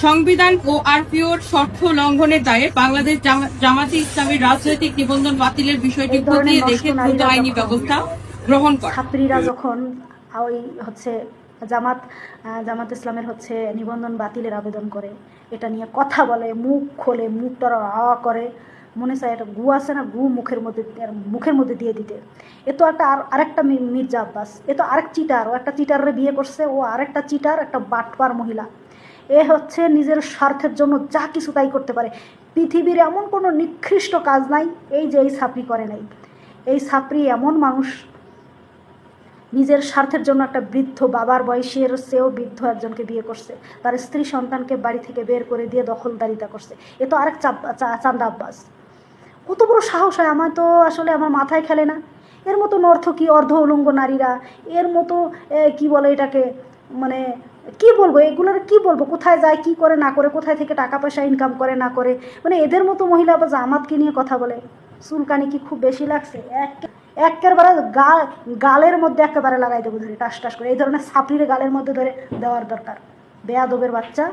সংবিধান ও আরপিওর শর্ত লঙ্ঘনের দায়ে বাংলাদেশ জামাতে ইসলামীর রাজনৈতিক নিবন্ধন বাতিলের বিষয়টি খতিয়ে দেখে দ্রুত আইনি ব্যবস্থা গ্রহণ করে। ছাত্রীরা যখন ওই হচ্ছে জামাত জামাত ইসলামের হচ্ছে নিবন্ধন বাতিলের আবেদন করে, এটা নিয়ে কথা বলে, মুখ খোলে, মুখটা আওয়া করে, মনে চায় একটা গু আছে না, গু মুখের মধ্যে দিয়ে দিতে। এ তো একটা আরেকটা মির্জা আব্বাস, এ তো আরেক চিটার, ও একটা চিটারের বিয়ে করছে, ও আরেকটা চিটার, একটা বাটপার মহিলা। এ হচ্ছে নিজের স্বার্থের জন্য যা কিছু তাই করতে পারে। পৃথিবীর এমন কোনো নিকৃষ্ট কাজ নাই এই যে এই ছাপড়ি করে নাই। এই ছাপড়ি এমন মানুষ, নিজের স্বার্থের জন্য একটা বৃদ্ধ বাবার বয়সের চেয়েও বৃদ্ধ একজনকে বিয়ে করছে, তার স্ত্রী সন্তানকে বাড়ি থেকে বের করে দিয়ে দখলদারিতা করছে। এ তো আরেক চান্দা আব্বাস। কত বড় সাহস হয়, আমার তো আসলে আমার মাথায় খেলে না। এর মতো নর্থকী অর্ধ উলঙ্গ নারীরা, এর মতো কি বলে এটাকে, মানে কি বলবো, এগুলোর কি বলবো, কোথায় যায়, কি করে না করে, কোথায় থেকে টাকা পয়সা ইনকাম করে না করে, মানে এদের মতো মহিলা আবার জামাতকে নিয়ে কথা বলে। চুলকানি কি খুব বেশি লাগছে? একেবারে গালের মধ্যে একেবারে লাগাই দেবো ধরে টাস টাস করে। এই ধরনের ছাপড়ির গালের মধ্যে ধরে দেওয়ার দরকার, বেয়াদবের বাচ্চা।